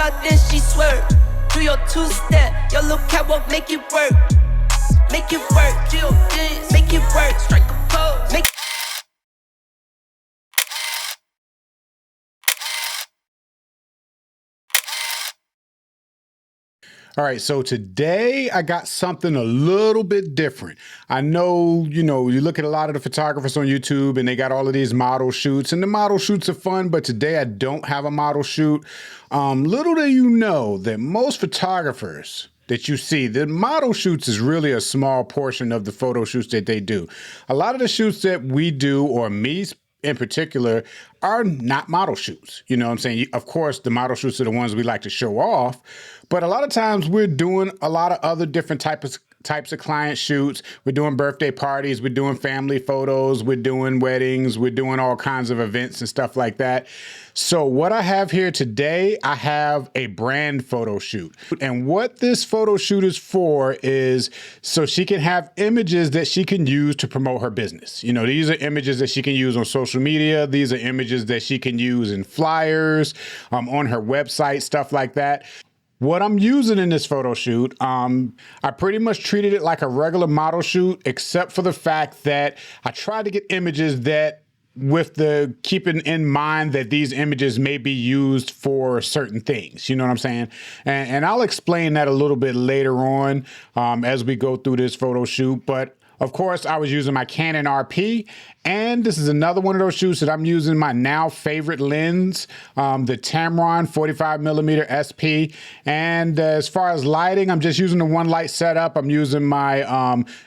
out, then she swerve. Do your two-step, your little catwalk, make it work. Make it work, do your dance, make it work. Strike a pose, make All right, so today I got something a little bit different. I know, you look at a lot of the photographers on YouTube and they got all of these model shoots, and the model shoots are fun, but today I don't have a model shoot. Little do you know that most photographers that you see, the model shoots is really a small portion of the photo shoots that they do. A lot of the shoots that we do, or me in particular, are not model shoots. You know what I'm saying? Of course, the model shoots are the ones we like to show off, but a lot of times we're doing a lot of other different types of client shoots. We're doing birthday parties, we're doing family photos, we're doing weddings, we're doing all kinds of events and stuff like that. So what I have here today, I have a brand photo shoot. And what this photo shoot is for is so she can have images that she can use to promote her business. These are images that she can use on social media. These are images that she can use in flyers, on her website, stuff like that. What I'm using in this photo shoot, I pretty much treated it like a regular model shoot, except for the fact that I tried to get images that, with the keeping in mind that these images may be used for certain things, you know what I'm saying? And I'll explain that a little bit later on as we go through this photo shoot. But of course, I was using my Canon RP, and this is another one of those shoots that I'm using my now favorite lens, the Tamron 45mm SP. And as far as lighting, I'm just using the one light setup. I'm using my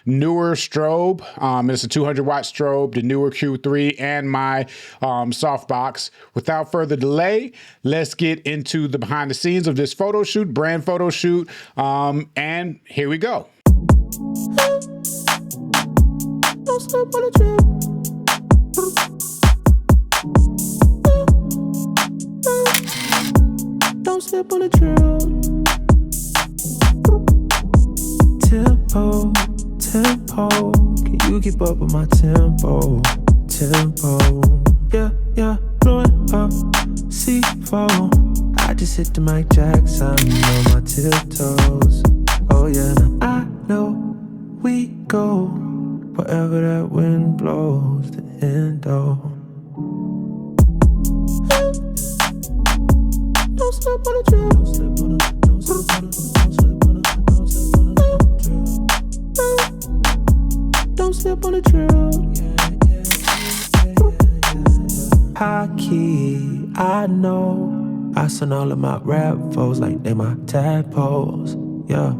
Neewer strobe. It's a 200 watt strobe, the Neewer Q3, and my softbox. Without further delay, let's get into the behind the scenes of this photo shoot, brand photo shoot. And here we go. Don't slip on the trail. Don't slip on the trail. Tempo, tempo. Can you keep up with my tempo? Tempo. Yeah, blowing up C4. I just hit the Mike Jackson on my tiptoes. Oh yeah, I know we go wherever that wind blows, the endo. Don't slip on the trail. Don't slip on the, don't slip on the, don't slip on the, don't slip on the trail. Don't slip on the trail. High key, I know. I send all of my rap foes like they my tadpoles. Yeah.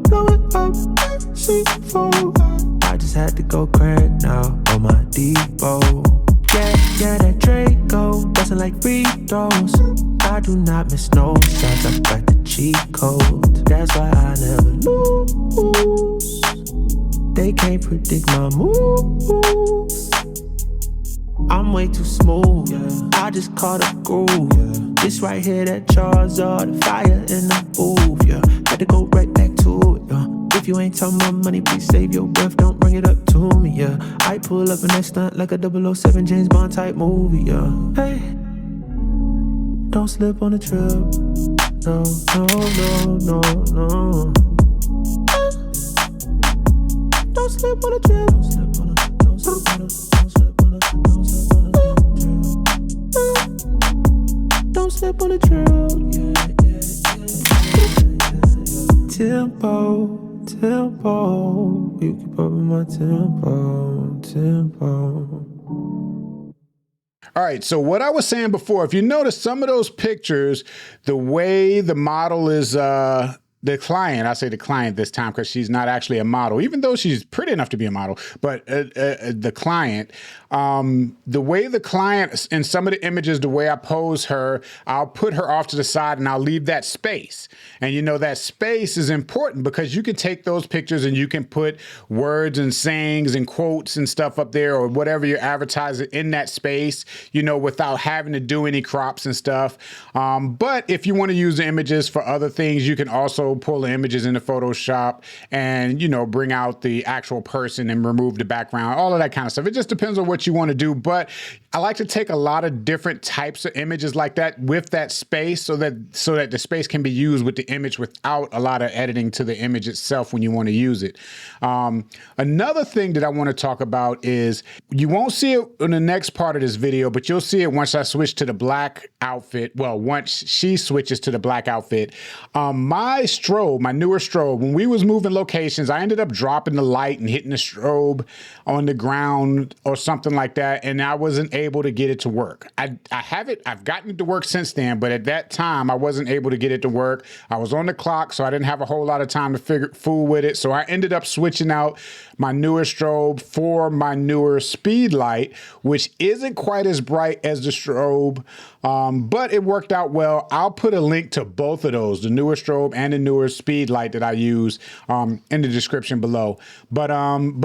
Blowing up C4. I just had to go crack now on my Depot. Yeah, that Draco bustin' like free throws. I do not miss no shots, I got the cheat code. That's why I never lose. They can't predict my moves. I'm way too smooth, I just caught a groove. This right here, that Charizard, the fire in the booth, had to go right back to it, If you ain't talking about money, please save your breath, don't bring it up to me, I pull up in that stunt like a 007 James Bond type movie, Hey, don't slip on the trip. No. Don't slip on the trip. Don't slip on the, don't slip on the, don't slip on the, don't slip on the, don't slip on the trail. Tempo, you keep up with my tempo. All right, so what I was saying before, if you notice some of those pictures, the way the model is, the client, I say the client this time because she's not actually a model, even though she's pretty enough to be a model, but the client, the way the client, in some of the images, the way I pose her, I'll put her off to the side and I'll leave that space. And that space is important because you can take those pictures and you can put words and sayings and quotes and stuff up there or whatever you're advertising in that space, without having to do any crops and stuff. But if you want to use the images for other things, you can also pull the images into Photoshop and, bring out the actual person and remove the background, all of that kind of stuff. It just depends on what you want to do. But I like to take a lot of different types of images like that with that space so that the space can be used with the image without a lot of editing to the image itself when you want to use it. Another thing that I want to talk about is you won't see it in the next part of this video, but you'll see it once I switch to the black outfit. Well, once she switches to the black outfit. My strobe, my newer strobe, when we was moving locations, I ended up dropping the light and hitting the strobe on the ground or something like that, and I wasn't able to get it to work. I've gotten it to work since then, but at that time I wasn't able to get it to work. I was on the clock, so I didn't have a whole lot of time to fool with it. So I ended up switching out my newer strobe for my newer Speedlight, which isn't quite as bright as the strobe, but it worked out well. I'll put a link to both of those, the newer strobe and the newer Speedlight that I use, in the description below. But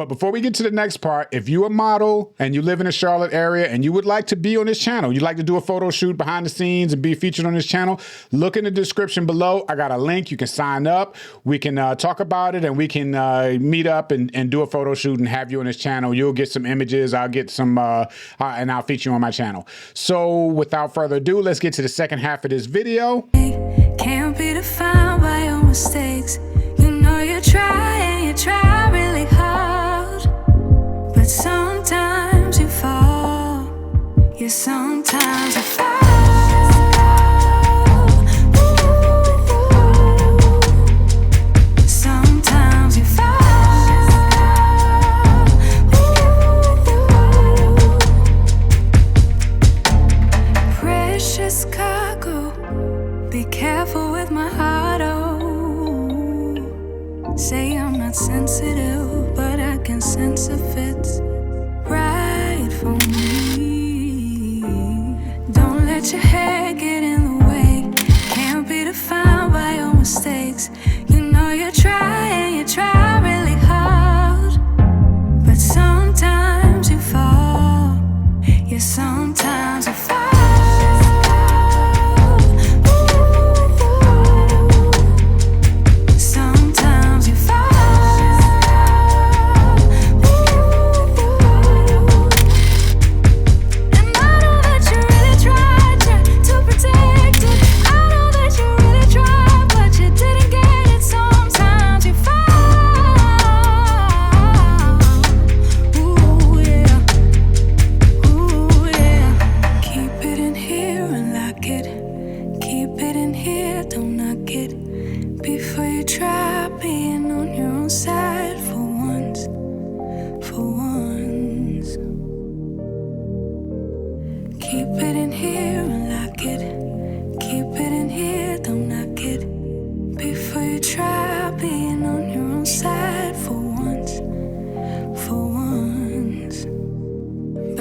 before we get to the next part, if you're a model and you live in the Charlotte area and you would like to be on this channel, you'd like to do a photo shoot behind the scenes and be featured on this channel, look in the description below. I got a link. You can sign up. We can talk about it, and we can meet up and do a photo shoot and have you on this channel. You'll get some images. I'll get some, and I'll feature you on my channel. So without further ado, let's get to the second half of this video. Can't be defined by your mistakes. You know you try really hard, but sometimes you fall. Yeah, sometimes you fall. Sometimes you fall. Precious cargo, be careful with my heart, oh. Say I'm not sensitive, but I can sense if it's right for me. Don't let your head get in the way. Can't be defined by your mistakes. You know you try really hard, but sometimes you fall. Yeah, sometimes you fall.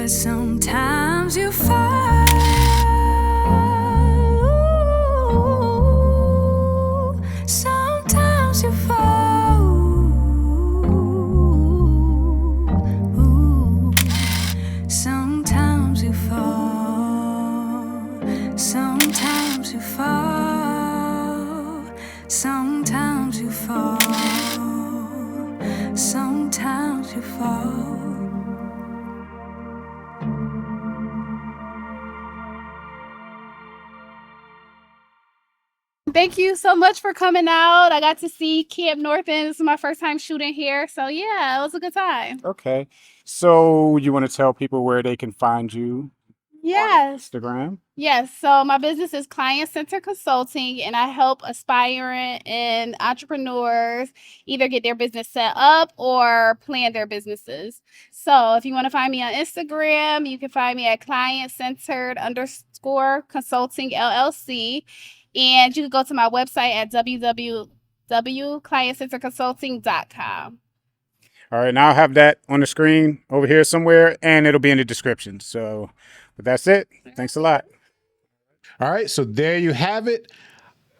Sometimes you fall. Sometimes you fall. Sometimes you fall. Sometimes you fall. Sometimes you fall. Sometimes you fall. Thank you so much for coming out. I got to see Camp North End. This is my first time shooting here. So yeah, it was a good time. Okay. So you want to tell people where they can find you? Yes. On Instagram? Yes. So my business is Client Center Consulting, and I help aspiring and entrepreneurs either get their business set up or plan their businesses. So if you want to find me on Instagram, you can find me at client-centered_consulting LLC. And you can go to my website at www.clientcenterconsulting.com. All right, now I'll have that on the screen over here somewhere, and it'll be in the description. So, but that's it. Thanks a lot. All right, so there you have it.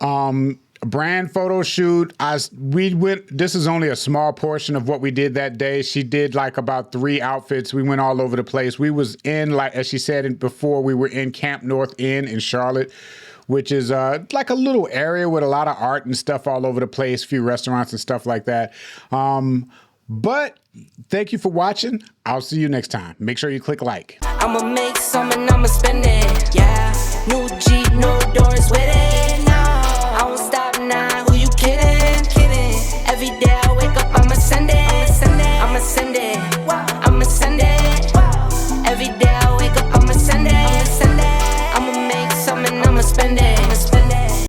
Brand photo shoot. This is only a small portion of what we did that day. She did like about 3 outfits. We went all over the place. We was in, like as she said before, we were in Camp North End in Charlotte, which is like a little area with a lot of art and stuff all over the place, a few restaurants and stuff like that. But thank you for watching. I'll see you next time. Make sure you click like. I'ma make some and I'ma spend it. Yeah, new Jeep, no doors with it. No, I won't stop now. Who you kidding? Kidding. Every day.